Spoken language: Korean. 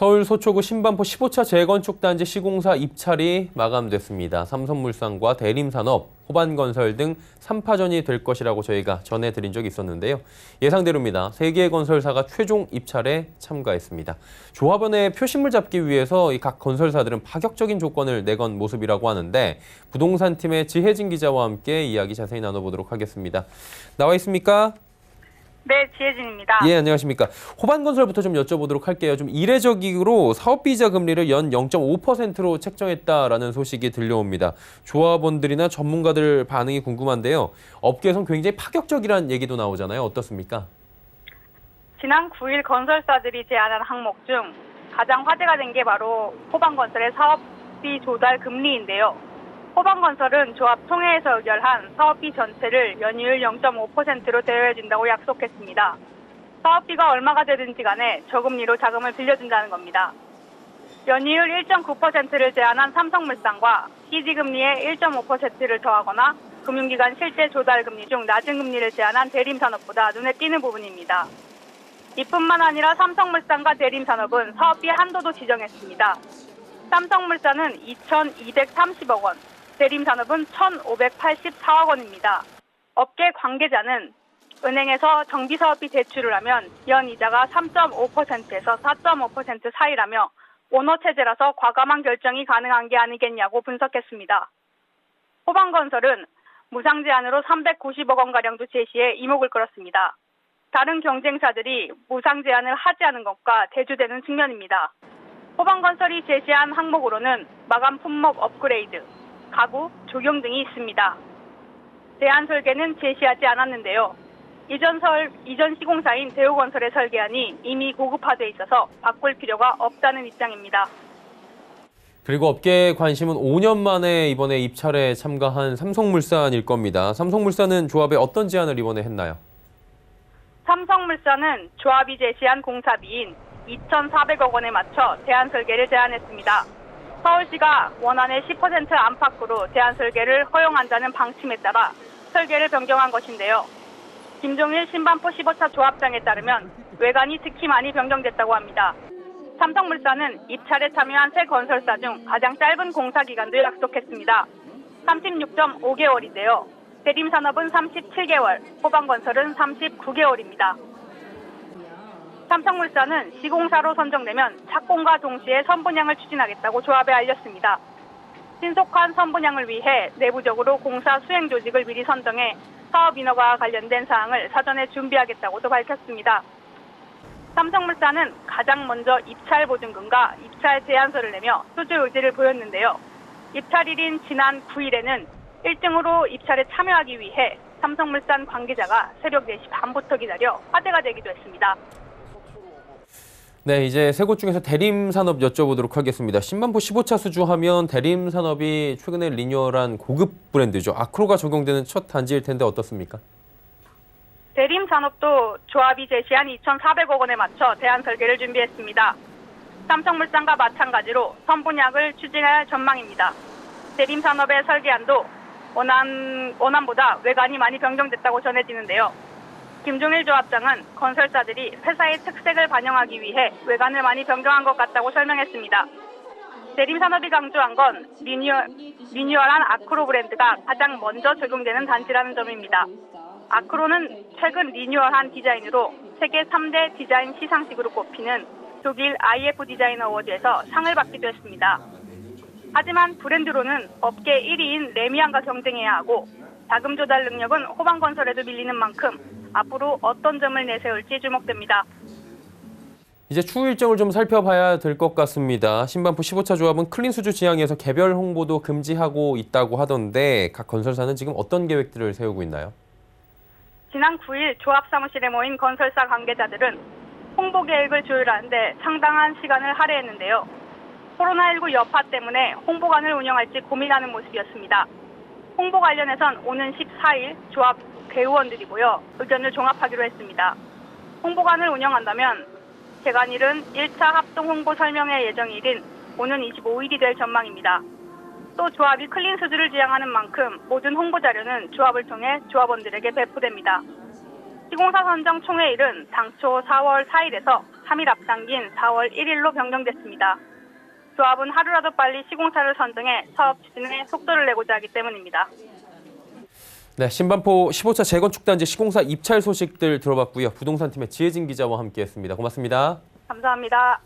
서울 서초구 신반포 15차 재건축단지 시공사 입찰이 마감됐습니다. 삼성물산과 대림산업, 호반건설 등 3파전이 될 것이라고 저희가 전해드린 적이 있었는데요. 예상대로입니다. 3개의 건설사가 최종 입찰에 참가했습니다. 조합원의 표심을 잡기 위해서 각 건설사들은 파격적인 조건을 내건 모습이라고 하는데 부동산팀의 지혜진 기자와 함께 이야기 자세히 나눠보도록 하겠습니다. 나와 있습니까? 네, 지혜진입니다. 예, 안녕하십니까. 호반건설부터 좀 여쭤보도록 할게요. 좀 이례적으로 사업비이자 금리를 연 0.5%로 책정했다라는 소식이 들려옵니다. 조합원들이나 전문가들 반응이 궁금한데요. 업계에선 굉장히 파격적이라는 얘기도 나오잖아요. 어떻습니까? 지난 9일 건설사들이 제안한 항목 중 가장 화제가 된 게 바로 호반건설의 사업비 조달 금리인데요. 호반건설은 조합 총회에서 의결한 사업비 전체를 연이율 0.5%로 대여해준다고 약속했습니다. 사업비가 얼마가 되든지 간에 저금리로 자금을 빌려준다는 겁니다. 연이율 1.9%를 제한한 삼성물산과 CG금리의 1.5%를 더하거나 금융기관 실제 조달금리 중 낮은 금리를 제한한 대림산업보다 눈에 띄는 부분입니다. 이뿐만 아니라 삼성물산과 대림산업은 사업비 한도도 지정했습니다. 삼성물산은 2,230억 원, 대림산업은 1,584억 원입니다. 업계 관계자는 은행에서 정비사업비 대출을 하면 연 이자가 3.5%에서 4.5% 사이라며 오너체제라서 과감한 결정이 가능한 게 아니겠냐고 분석했습니다. 호반건설은 무상 제한으로 390억 원가량도 제시해 이목을 끌었습니다. 다른 경쟁사들이 무상 제한을 하지 않은 것과 대조되는 측면입니다. 호반건설이 제시한 항목으로는 마감 품목 업그레이드, 가구, 조경 등이 있습니다. 대안 설계는 제시하지 않았는데요. 이전 시공사인 대우건설의 설계안이 이미 고급화돼 있어서 바꿀 필요가 없다는 입장입니다. 그리고 업계의 관심은 5년 만에 이번에 입찰에 참가한 삼성물산일 겁니다. 삼성물산은 조합에 어떤 제안을 이번에 했나요? 삼성물산은 조합이 제시한 공사비인 2,400억 원에 맞춰 대안 설계를 제안했습니다. 서울시가 원안의 10% 안팎으로 대안 설계를 허용한다는 방침에 따라 설계를 변경한 것인데요. 김종일 신반포 15차 조합장에 따르면 외관이 특히 많이 변경됐다고 합니다. 삼성물산은 입찰에 참여한 세 건설사 중 가장 짧은 공사 기간도 약속했습니다. 36.5개월인데요. 대림산업은 37개월, 호반건설은 39개월입니다. 삼성물산은 시공사로 선정되면 착공과 동시에 선분양을 추진하겠다고 조합에 알렸습니다. 신속한 선분양을 위해 내부적으로 공사 수행 조직을 미리 선정해 사업 인허가와 관련된 사항을 사전에 준비하겠다고도 밝혔습니다. 삼성물산은 가장 먼저 입찰 보증금과 입찰 제안서를 내며 수주 의지를 보였는데요. 입찰일인 지난 9일에는 1등으로 입찰에 참여하기 위해 삼성물산 관계자가 새벽 4시 반부터 기다려 화제가 되기도 했습니다. 네, 이제 세 곳 중에서 대림산업 여쭤보도록 하겠습니다. 신반포 15차 수주하면 대림산업이 최근에 리뉴얼한 고급 브랜드죠. 아크로가 적용되는 첫 단지일 텐데 어떻습니까? 대림산업도 조합이 제시한 2,400억 원에 맞춰 대안 설계를 준비했습니다. 삼성물산과 마찬가지로 선분양을 추진할 전망입니다. 대림산업의 설계안도 원안보다 외관이 많이 변경됐다고 전해지는데요. 김종일 조합장은 건설사들이 회사의 특색을 반영하기 위해 외관을 많이 변경한 것 같다고 설명했습니다. 대림산업이 강조한 건 리뉴얼한 아크로 브랜드가 가장 먼저 적용되는 단지라는 점입니다. 아크로는 최근 리뉴얼한 디자인으로 세계 3대 디자인 시상식으로 꼽히는 독일 IF 디자인 어워드에서 상을 받기도 했습니다. 하지만 브랜드로는 업계 1위인 레미안과 경쟁해야 하고 자금 조달 능력은 호반건설에도 밀리는 만큼 앞으로 어떤 점을 내세울지 주목됩니다. 이제 추후 일정을 좀 살펴봐야 될 것 같습니다. 신반포 15차 조합은 클린 수주 지향에서 개별 홍보도 금지하고 있다고 하던데 각 건설사는 지금 어떤 계획들을 세우고 있나요? 지난 9일 조합 사무실에 모인 건설사 관계자들은 홍보 계획을 조율하는데 상당한 시간을 할애했는데요. 코로나19 여파 때문에 홍보관을 운영할지 고민하는 모습이었습니다. 홍보 관련해선 오는 14일 조합 대의원들이 모여 의견을 종합하기로 했습니다. 홍보관을 운영한다면 개관일은 1차 합동 홍보 설명회 예정일인 오는 25일이 될 전망입니다. 또 조합이 클린 수주를 지향하는 만큼 모든 홍보 자료는 조합을 통해 조합원들에게 배포됩니다. 시공사 선정 총회일은 당초 4월 4일에서 3일 앞당긴 4월 1일로 변경됐습니다. 조합은 하루라도 빨리 시공사를 선정해 사업 추진에 속도를 내고자 하기 때문입니다. 네, 신반포 15차 재건축단지 시공사 입찰 소식들 들어봤고요. 부동산팀의 지혜진 기자와 함께했습니다. 고맙습니다. 감사합니다.